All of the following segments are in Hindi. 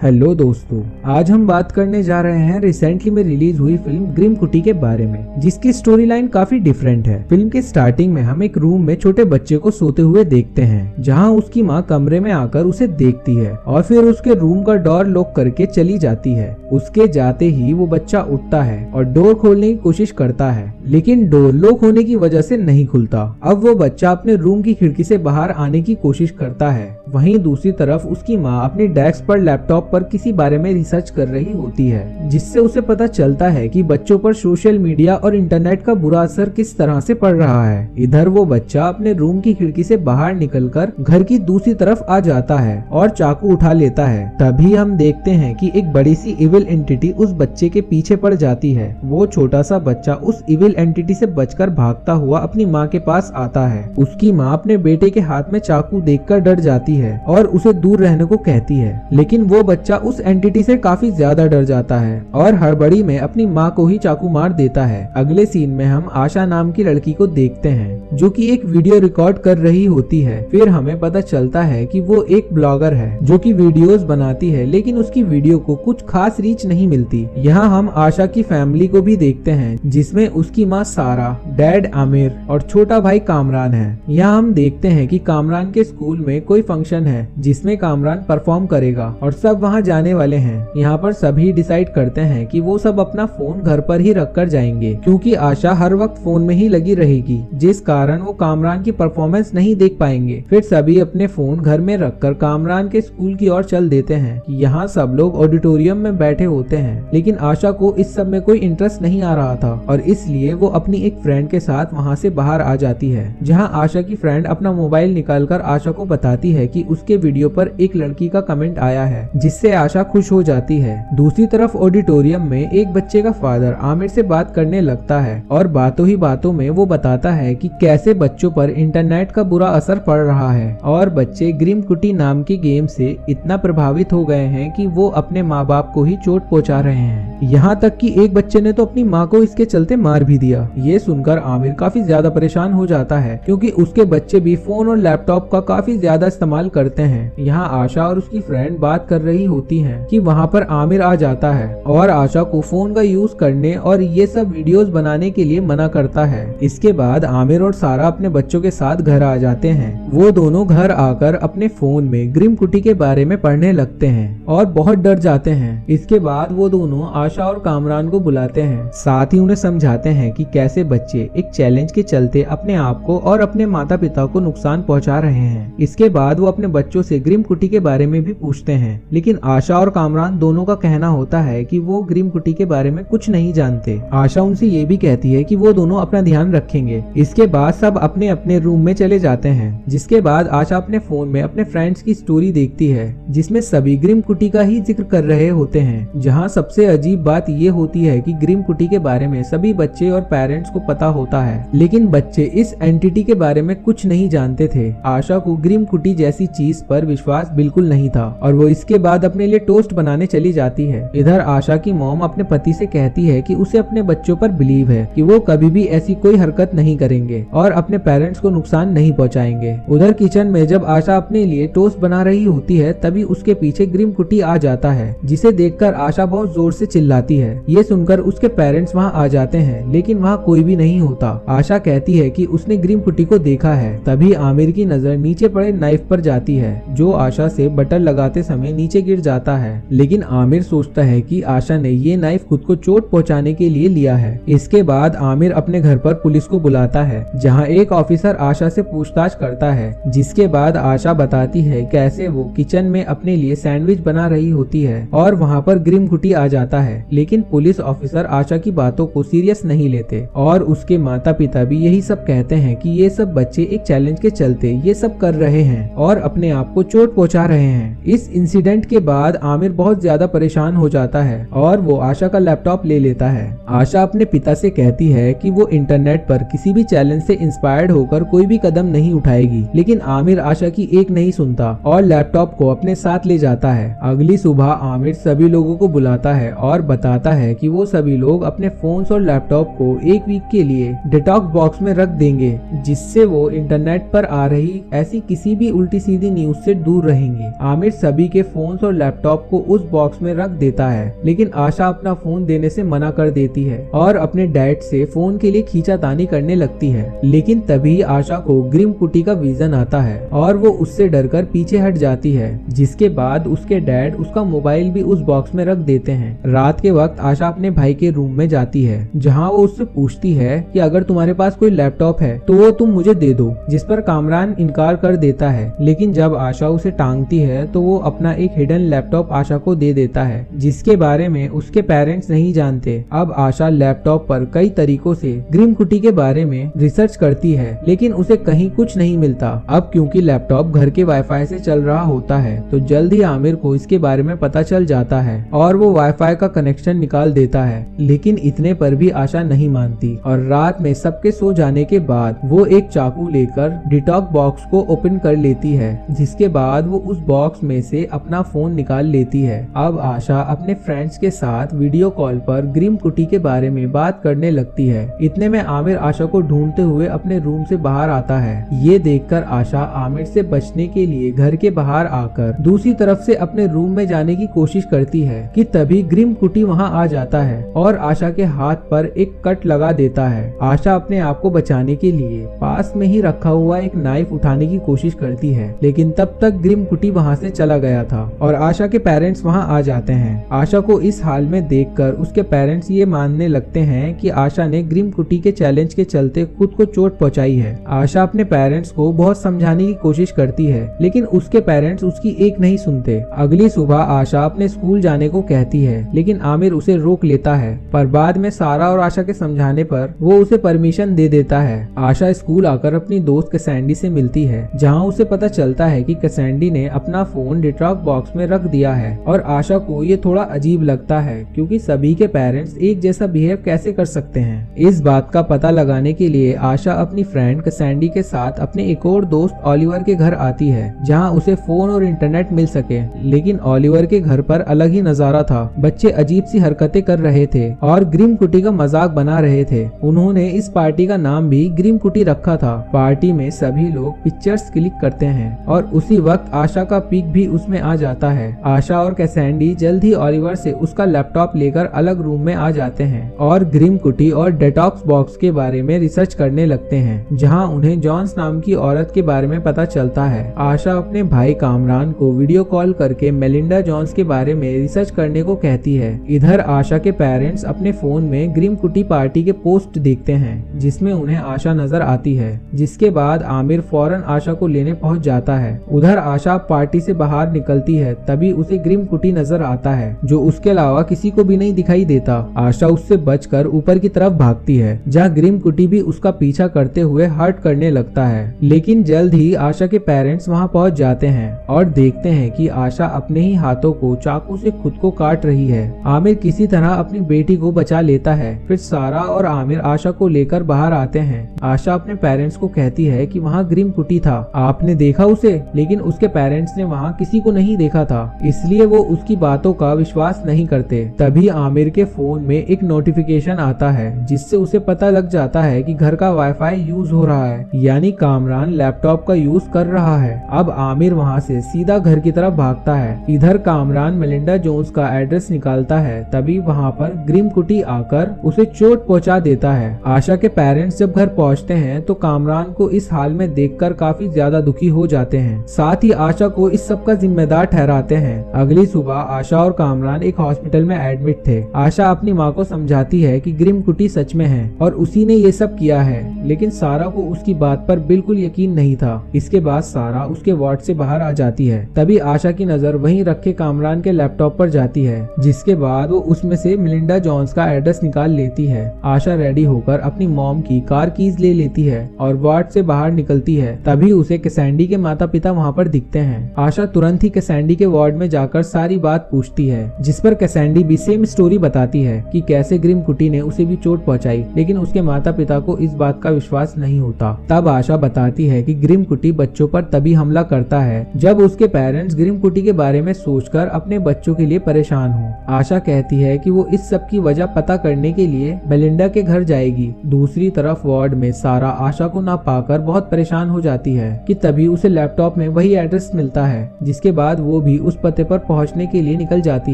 हेलो दोस्तों, आज हम बात करने जा रहे हैं रिसेंटली में रिलीज हुई फिल्म ग्रिम कुटी के बारे में, जिसकी स्टोरी लाइन काफी डिफरेंट है। फिल्म के स्टार्टिंग में हम एक रूम में छोटे बच्चे को सोते हुए देखते हैं, जहां उसकी मां कमरे में आकर उसे देखती है और फिर उसके रूम का डोर लॉक करके चली जाती है। उसके जाते ही वो बच्चा उठता है और डोर खोलने की कोशिश करता है, लेकिन डोर लॉक होने की वजह से नहीं खुलता। अब वो बच्चा अपने रूम की खिड़की से बाहर आने की कोशिश करता है। वहीं दूसरी तरफ उसकी माँ अपनी डेस्क पर लैपटॉप पर किसी बारे में रिसर्च कर रही होती है, जिससे उसे पता चलता है कि बच्चों पर सोशल मीडिया और इंटरनेट का बुरा असर किस तरह से पड़ रहा है। इधर वो बच्चा अपने रूम की खिड़की से बाहर निकलकर घर की दूसरी तरफ आ जाता है और चाकू उठा लेता है। तभी हम देखते हैं कि एक बड़ी सी इविल एंटिटी उस बच्चे के पीछे पड़ जाती है। वो छोटा सा बच्चा उस इविल एंटिटी से बचकर भागता हुआ अपनी माँ के पास आता है। उसकी माँ अपने बेटे के हाथ में चाकू देखकर डर जाती है और उसे दूर रहने को कहती है, लेकिन वो बच्चा उस एंटिटी से काफी ज्यादा डर जाता है और हड़बड़ी में अपनी माँ को ही चाकू मार देता है। अगले सीन में हम आशा नाम की लड़की को देखते हैं, जो कि एक वीडियो रिकॉर्ड कर रही होती है। फिर हमें पता चलता है कि वो एक ब्लॉगर है जो कि वीडियोस बनाती है, लेकिन उसकी वीडियो को कुछ खास रीच नहीं मिलती। यहाँ हम आशा की फैमिली को भी देखते हैं, जिसमें उसकी माँ सारा, डैड आमिर और छोटा भाई कामरान है। यहाँ हम देखते हैं कि कामरान के स्कूल में कोई फंक्शन है जिसमें कामरान परफॉर्म करेगा और सब वहाँ जाने वाले हैं। यहाँ पर सभी डिसाइड करते हैं कि वो सब अपना फोन घर पर ही रख कर जाएंगे, क्योंकि आशा हर वक्त फोन में ही लगी रहेगी, जिस कारण वो कामरान की परफॉर्मेंस नहीं देख पाएंगे। फिर सभी अपने फोन घर में रखकर कामरान के स्कूल की ओर चल देते हैं। यहाँ सब लोग ऑडिटोरियम में बैठे होते हैं, लेकिन आशा को इस सब में कोई इंटरेस्ट नहीं आ रहा था और इसलिए वो अपनी एक फ्रेंड के साथ वहाँ से बाहर आ जाती है। जहाँ आशा की फ्रेंड अपना मोबाइल निकालकर आशा को बताती है कि उसके वीडियो पर एक लड़की का कमेंट आया है, जिससे आशा खुश हो जाती है। दूसरी तरफ ऑडिटोरियम में एक बच्चे का फादर आमिर से बात करने लगता है और बातों ही बातों में वो बताता है कि कैसे बच्चों पर इंटरनेट का बुरा असर पड़ रहा है और बच्चे ग्रिम कुटी नाम के गेम से इतना प्रभावित हो गए हैं कि वो अपने माँ बाप को ही चोट पहुँचा रहे हैं। यहाँ तक कि एक बच्चे ने तो अपनी माँ को इसके चलते मार भी दिया। ये सुनकर आमिर काफी ज्यादा परेशान हो जाता है, क्योंकि उसके बच्चे भी फोन और लैपटॉप का काफी ज्यादा इस्तेमाल करते हैं। यहाँ आशा और उसकी फ्रेंड बात कर रही होती हैं कि वहाँ पर आमिर आ जाता है और आशा को फोन का यूज करने और ये सब वीडियोस बनाने के लिए मना करता है। इसके बाद आमिर और सारा अपने बच्चों के साथ घर आ जाते हैं। वो दोनों घर आकर अपने फोन में ग्रिम कुटी के बारे में पढ़ने लगते हैं और बहुत डर जाते हैं। इसके बाद वो दोनों आशा और कामरान को बुलाते हैं, साथ ही उन्हें समझाते हैं कि कैसे बच्चे एक चैलेंज के चलते अपने आप को और अपने माता पिता को नुकसान पहुंचा रहे हैं। इसके बाद वो अपने बच्चों से ग्रिम कुटी के बारे में भी पूछते हैं, लेकिन आशा और कामरान दोनों का कहना होता है कि वो ग्रिम कुटी के बारे में कुछ नहीं जानते। आशा उनसे ये भी कहती है कि वो दोनों अपना ध्यान रखेंगे। इसके बाद सब अपने अपने रूम में चले जाते हैं, जिसके बाद आशा अपने फोन में अपने फ्रेंड्स की स्टोरी देखती है, जिसमें सभी ग्रिम कुटी का ही जिक्र कर रहे होते हैं। जहाँ सबसे अजीब बात ये होती है कि ग्रिम कुटी के बारे में सभी बच्चे और पेरेंट्स को पता होता है, लेकिन बच्चे इस एंटिटी के बारे में कुछ नहीं जानते थे। आशा को ग्रिम कुटी जैसी चीज पर विश्वास बिल्कुल नहीं था और वो इसके बाद अपने लिए टोस्ट बनाने चली जाती है। इधर आशा की मॉम अपने पति से कहती है कि उसे अपने बच्चों पर बिलीव है कि वो कभी भी ऐसी कोई हरकत नहीं करेंगे और अपने पेरेंट्स को नुकसान नहीं पहुंचाएंगे। उधर किचन में जब आशा अपने लिए टोस्ट बना रही होती है, तभी उसके पीछे ग्रिम कुटी आ जाता है, जिसे देखकर आशा बहुत जोर से चिल्लाती है। ये सुनकर उसके पेरेंट्स वहाँ आ जाते हैं, लेकिन वहाँ कोई भी नहीं होता। आशा कहती है कि उसने ग्रिम कुटी को देखा है। तभी आमिर की नजर नीचे पड़े नाइफ पर जाती है, जो आशा से बटन लगाते समय नीचे गिर जाता है, लेकिन आमिर सोचता है कि आशा ने ये नाइफ खुद को चोट पहुंचाने के लिए लिया है। इसके बाद आमिर अपने घर पर पुलिस को बुलाता है, जहां एक ऑफिसर आशा से पूछताछ करता है, जिसके बाद आशा बताती है कैसे वो किचन में अपने लिए सैंडविच बना रही होती है और वहां पर ग्रिम कुटी आ जाता है। लेकिन पुलिस ऑफिसर आशा की बातों को सीरियस नहीं लेते और उसके माता पिता भी यही सब कहते हैं कि ये सब बच्चे एक चैलेंज के चलते ये सब कर रहे हैं और अपने आप को चोट पहुंचा रहे हैं। इस इंसिडेंट के बाद आमिर बहुत ज्यादा परेशान हो जाता है और वो आशा का लैपटॉप ले लेता है। आशा अपने पिता से कहती है कि वो इंटरनेट पर किसी भी चैलेंज से इंस्पायर्ड होकर कोई भी कदम नहीं उठाएगी, लेकिन आमिर आशा की एक नहीं सुनता और लैपटॉप को अपने साथ ले जाता है। अगली सुबह आमिर सभी लोगों को बुलाता है और बताता है कि वो सभी लोग अपने फोन्स और लैपटॉप को एक वीक के लिए डिटॉक्स बॉक्स में रख देंगे, जिससे वो इंटरनेट पर आ रही ऐसी किसी भी उल्टी सीधी न्यूज से दूर रहेंगे। आमिर सभी के फोन्स और लैपटॉप को उस बॉक्स में रख देता है, लेकिन आशा अपना फोन देने से मना कर देती है और अपने डैड से फोन के लिए खींचातानी करने लगती है। लेकिन तभी आशा को ग्रिम कुटी का विजन आता है और वो उससे डरकर पीछे हट जाती है, जिसके बाद उसके डैड उसका मोबाइल भी उस बॉक्स में रख देते हैं। रात के वक्त आशा अपने भाई के रूम में जाती है, जहाँ वो उससे पूछती है कि अगर तुम्हारे पास कोई लैपटॉप है तो वो तुम मुझे दे दो, जिस पर कामरान इनकार कर देता है। लेकिन जब आशा उसे टांगती है तो वो अपना एक हिडन लैपटॉप आशा को दे देता है, जिसके बारे में उसके पेरेंट्स नहीं जानते। अब आशा लैपटॉप पर कई तरीकों से ग्रिम कुटी के बारे में रिसर्च करती है, लेकिन उसे कहीं कुछ नहीं मिलता। अब क्योंकि लैपटॉप घर के वाईफाई से चल रहा होता है तो जल्द ही आमिर को इसके बारे में पता चल जाता है और वो वाईफाई का कनेक्शन निकाल देता है। लेकिन इतने पर भी आशा नहीं मानती और रात में सबके सो जाने के बाद वो एक चाकू लेकर डिटॉक्स बॉक्स को ओपन कर लेती है, जिसके बाद वो उस बॉक्स में से अपना फोन निकाल लेती है। अब आशा अपने फ्रेंड्स के साथ वीडियो कॉल पर ग्रिम कुटी के बारे में बात करने लगती है। इतने में आमिर आशा को ढूंढते हुए अपने रूम से बाहर आता है। ये देखकर आशा आमिर से बचने के लिए घर के बाहर आकर दूसरी तरफ से अपने रूम में जाने की कोशिश करती है कि तभी ग्रिम कुटी वहाँ आ जाता है और आशा के हाथ पर एक कट लगा देता है। आशा अपने आप को बचाने के लिए पास में ही रखा हुआ एक नाइफ उठाने की कोशिश करती है, लेकिन तब तक ग्रिम कुटी वहाँ से चला गया था और आशा के पेरेंट्स वहाँ आ जाते हैं। आशा को इस हाल में देखकर उसके पेरेंट्स ये मानने लगते हैं कि आशा ने ग्रिम कुटी के चैलेंज के चलते खुद को चोट पहुंचाई है। आशा अपने पेरेंट्स को बहुत समझाने की कोशिश करती है, लेकिन उसके पेरेंट्स उसकी एक नहीं सुनते। अगली सुबह आशा अपने स्कूल जाने को कहती है, लेकिन आमिर उसे रोक लेता है, पर बाद में सारा और आशा के समझाने पर वो उसे परमिशन दे देता है। आशा स्कूल आकर अपनी दोस्त कैसेंडी से मिलती है, जहाँ उसे पता चलता है कि कैसेंडी ने अपना फोन डिटॉक्स बॉक्स में रख दिया है और आशा को ये थोड़ा अजीब लगता है, क्योंकि सभी के पेरेंट्स एक जैसा बिहेव कैसे कर सकते हैं। इस बात का पता लगाने के लिए आशा अपनी फ्रेंड कैसेंडी के साथ अपने एक और दोस्त ओलिवर के घर आती है, जहां उसे फोन और इंटरनेट मिल सके। लेकिन ओलिवर के घर पर अलग ही नजारा था। बच्चे अजीब सी हरकतें कर रहे थे और ग्रिम कुटी का मजाक बना रहे थे। उन्होंने इस पार्टी का नाम भी ग्रिम कुटी रखा था। पार्टी में सभी लोग पिक्चर्स क्लिक करते हैं और उसी वक्त आशा का पिक भी उसमें आ जाता है। आशा और कैसेंडी जल्द ही ओलिवर से उसका लैपटॉप लेकर अलग रूम में आ जाते हैं और ग्रिम कुटी और डिटॉक्स बॉक्स के बारे में रिसर्च करने लगते हैं, जहां उन्हें जॉन्स नाम की औरत के बारे में पता चलता है। आशा अपने भाई कामरान को वीडियो कॉल करके मेलिंडा जॉन्स के बारे में रिसर्च करने को कहती है। इधर आशा के पेरेंट्स अपने फोन में ग्रिम कुटी पार्टी के पोस्ट देखते हैं, जिसमें उन्हें आशा नजर आती है, जिसके बाद आमिर फौरन आशा को लेने पहुंच जाता है। उधर आशा पार्टी से बाहर निकलती है, तभी उसे ग्रिम कुटी नजर आता है, जो उसके अलावा किसी को भी नहीं दिखाई देता। आशा उससे बचकर ऊपर की तरफ भागती है, जहाँ ग्रिम कुटी भी उसका पीछा करते हुए हर्ट करने लगता है। लेकिन जल्द ही आशा के पेरेंट्स वहाँ पहुँच जाते हैं और देखते हैं कि आशा अपने ही हाथों को चाकू से खुद को काट रही है। आमिर किसी तरह अपनी बेटी को बचा लेता है। फिर सारा और आमिर आशा को लेकर बाहर आते हैं। आशा अपने पेरेंट्स को कहती है कि वहाँ ग्रिम कुटी था, आपने देखा उसे? लेकिन उसके पेरेंट्स ने वहाँ किसी को नहीं देखा था, इसलिए वो उसकी बातों का विश्वास नहीं करते। तभी आमिर के फोन में एक नोटिफिकेशन आता है, जिससे उसे पता लग जाता है कि घर का वाईफाई यूज हो रहा है, यानी कामरान लैपटॉप का यूज कर रहा है। अब आमिर वहाँ से सीधा घर की तरफ भागता है। इधर कामरान मेलिंडा जोन्स का एड्रेस निकालता है, तभी वहाँ पर ग्रिम कुटी आकर उसे चोट पहुँचा देता है। आशा के पेरेंट्स जब घर पहुँचते हैं तो कामरान को इस हाल में देखकर काफी ज्यादा दुखी हो जाते हैं। साथ ही आशा को इस सब का जिम्मेदार ठहराते हैं। अगली सुबह आशा और कामरान एक हॉस्पिटल में एडमिट थे। आशा अपनी माँ को समझाती है कि ग्रिम कुटी सच में है और उसी ने ये सब किया है, लेकिन सारा को उसकी बात पर बिल्कुल यकीन नहीं था। इसके बाद सारा उसके वार्ड से बाहर आ जाती है। तभी आशा की नजर वहीं रखे कामरान के लैपटॉप पर जाती है, जिसके बाद वो उसमें से मेलिंडा जॉन्स का एड्रेस निकाल लेती है। आशा रेडी होकर अपनी मॉम की कार कीज ले लेती है और वार्ड से बाहर निकलती है। तभी उसे कैसेंडी के माता पिता वहाँ पर दिखते हैं। आशा तुरंत ही कैसेंडी के वार्ड में जाकर सारी बात पूछती है, जिस पर कैसेंडी भी सेम स्टोरी बताती है कि कैसे ग्रिम कुटी ने उसे भी चोट पहुंचाई, लेकिन उसके माता पिता को इस बात का विश्वास नहीं होता। तब आशा बताती है कि ग्रिम कुटी बच्चों पर तभी हमला करता है जब उसके पेरेंट्स ग्रिम कुटी के बारे में सोचकर अपने बच्चों के लिए परेशान हो। आशा आशा कहती है कि वो इस सब की वजह पता करने के लिए मेलिंडा के घर जाएगी। दूसरी तरफ वार्ड में सारा आशा को ना पाकर बहुत परेशान हो जाती है कि तभी उसे लैपटॉप में वही एड्रेस मिलता है, जिसके बाद वो भी उस पते पर पहुंचने के लिए निकल जाती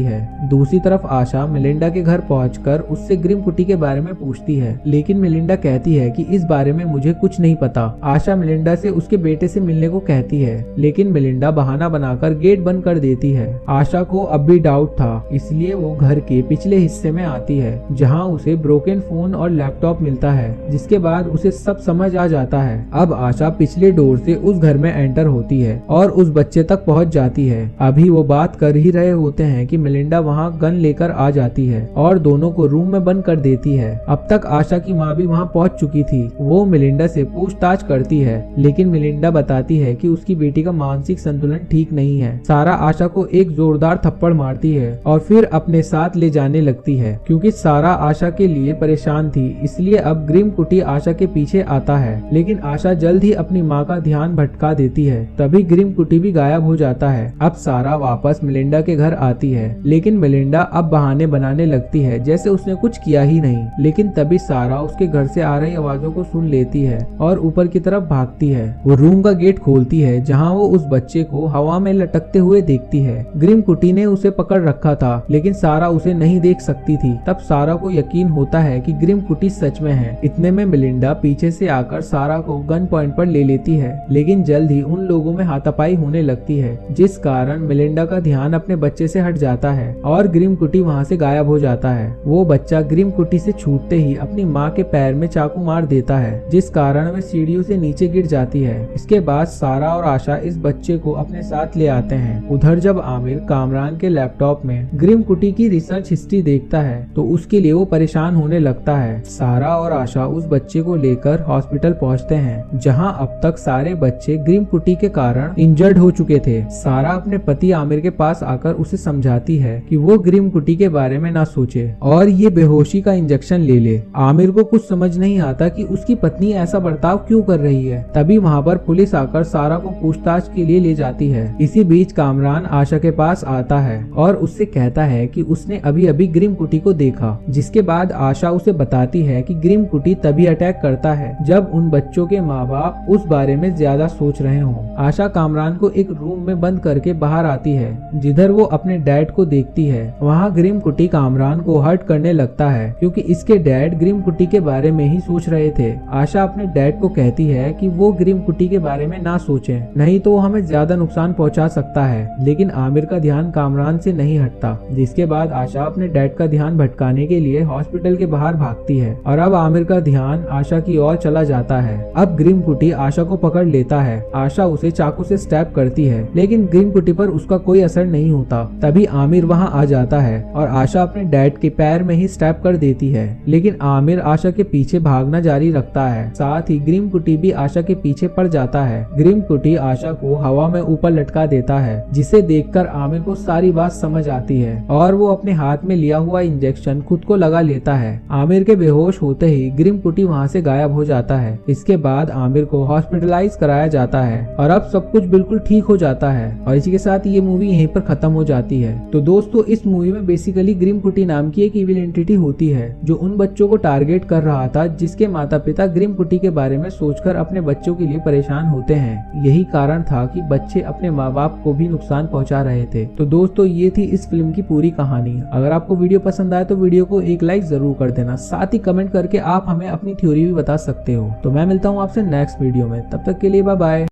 है। दूसरी तरफ आशा मेलिंडा के घर पहुंचकर उससे ग्रिम कुटी के बारे में पूछती है, लेकिन मेलिंडा कहती है कि इस बारे में मुझे कुछ नहीं पता। आशा मेलिंडा से उसके बेटे से मिलने को कहती है, लेकिन मेलिंडा बहाना बनाकर गेट बंद कर देती है। आशा को अब भी डाउट था, इसलिए वो घर के पिछले हिस्से में आती है, जहाँ उसे ब्रोकन फोन और लैपटॉप मिलता है, जिसके बाद उसे सब समझ आ जाता है। अब आशा पिछले डोर से उस घर में एंटर होती है और उस बच्चे तक पहुंच जाती है। अभी वो बात कर ही रहे होते हैं कि मेलिंडा वहां गन लेकर आ जाती है और दोनों को रूम में बंद कर देती है। अब तक आशा की माँ भी वहां पहुंच चुकी थी। वो मेलिंडा से पूछताछ करती है, लेकिन मेलिंडा बताती है कि उसकी बेटी का मानसिक संतुलन ठीक नहीं है। सारा आशा को एक जोरदार थप्पड़ मारती है और फिर अपने साथ ले जाने लगती है। क्योंकि सारा आशा के लिए परेशान थी, इसलिए अब ग्रिम कुटी आशा के पीछे आता है, लेकिन आशा जल्द ही अपनी माँ का ध्यान भटका देती है। तभी ग्रिम कुटी भी गायब हो जाता है। अब सारा वापस मेलिंडा के घर आती है, लेकिन मेलिंडा अब बहाने बनाने लगती है जैसे उसने कुछ किया ही नहीं। लेकिन तभी सारा उसके घर से आ रही आवाजों को सुन लेती है और ऊपर की तरफ भागती है। वो रूम का गेट खोलती है, जहाँ वो उस बच्चे को हवा में लटकते हुए देखती है। ग्रिम कुटी ने उसे पकड़ रखा था, लेकिन सारा उसे नहीं देख सकती थी। तब सारा को यकीन होता है कि ग्रिम कुटी सच में है। इतने में मेलिंडा पीछे से आकर सारा को गन पॉइंट पर ले लेती है, लेकिन जल्द ही उन लोगों में हाथापाई होने लगती है, जिस कारण मेलिंडा का ध्यान अपने बच्चे से हट जाता है और ग्रिम कुटी वहाँ से गायब हो जाता है। वो बच्चा ग्रिम कुटी से छूटते ही अपनी माँ के पैर में चाकू मार देता है, जिस कारण वह सीढ़ियों से नीचे गिर जाती है। इसके बाद सारा और आशा इस बच्चे को अपने साथ ले आते हैं। उधर जब आमिर कामरान के लैपटॉप में ग्रिम कुटी की रिसर्च हिस्ट्री देखता है तो उसके लिए वो परेशान होने लगता है। सारा और आशा उस बच्चे को लेकर हॉस्पिटल पहुंचते हैं, जहां अब तक सारे बच्चे ग्रिम कुटी के कारण इंजर्ड हो चुके थे। सारा अपने पति आमिर के पास आकर उसे समझाती है कि वो ग्रिम कुटी के बारे में ना सोचे और ये बेहोशी का इंजेक्शन ले ले। आमिर को कुछ समझ नहीं आता कि उसकी पत्नी ऐसा बर्ताव क्यों कर रही है। तभी वहाँ पर पुलिस आकर सारा को पूछताछ के लिए ले जाती है। इसी बीच कामरान आशा के पास आता है और उससे कहता है कि उसने अभी अभी ग्रिम कुटी को देखा, जिसके बाद आशा उसे बताती है कि ग्रिम कुटी तभी अटैक करता है जब उन बच्चों के माँ बाप उस बारे में ज्यादा सोच रहे हों। आशा कामरान को एक रूम में बंद करके बाहर आती है, जिधर वो अपने डैड को देखती है। वहाँ ग्रिम कुटी कामरान को हर्ट करने लगता है, क्योंकि इसके डैड ग्रिम कुटी के बारे में ही सोच रहे थे। आशा अपने डैड को कहती है कि वो ग्रिम कुटी के बारे में ना सोचें, नहीं तो वो हमें ज्यादा नुकसान पहुंचा सकता है। लेकिन आमिर का ध्यान कामरान से नहीं हटता, जिसके बाद आशा अपने डैड का ध्यान भटकाने के लिए हॉस्पिटल के बाहर भागती है और अब आमिर का ध्यान आशा की ओर चला जाता है। अब ग्रिम कुटी आशा को पकड़ लेता है। आशा उसे चाकू से स्टैब करती है, लेकिन ग्रिम कुटी पर उसका कोई असर नहीं होता। तभी आमिर वहां आ जाता है और आशा अपने डैड के पैर में ही स्टैब कर देती है, लेकिन आमिर आशा के पीछे भागना जारी रखता है। साथ ही ग्रिम कुटी भी आशा के पीछे पड़ जाता है। ग्रिम कुटी आशा को हवा में ऊपर लटका देता है, जिसे देखकर आमिर को सारी बात समझ आती है और वो अपने हाथ में लिया हुआ इंजेक्शन खुद को लगा लेता है। आमिर के बेहोश होते ही ग्रिम कुटी वहाँ से गायब हो जाता है। इसके बाद आमिर को हॉस्पिटलाइज कराया जाता है और अब सब कुछ बिल्कुल ठीक हो जाता है और इसी के साथ ये मूवी यहीं पर खत्म हो जाती है। तो दोस्तों, इस मूवी में बेसिकली ग्रिम कुटी नाम की एक इविल एंटिटी होती है जो उन बच्चों को टारगेट कर रहा था जिसके माता पिता ग्रिम कुटी के बारे में सोचकर अपने बच्चों के लिए परेशान होते हैं। यही कारण था कि बच्चे अपने माँ बाप को भी नुकसान पहुंचा रहे थे। तो दोस्तों, ये थी इस फिल्म की पूरी कहानी। अगर आपको वीडियो पसंद आए तो वीडियो को एक लाइक जरूर कर देना। साथ ही कमेंट करके आप हमें अपनी थ्योरी भी बता सकते हो। तो मैं मिलता हूँ आपसे नेक्स्ट वीडियो में, तब तक के लिए बाय बाय।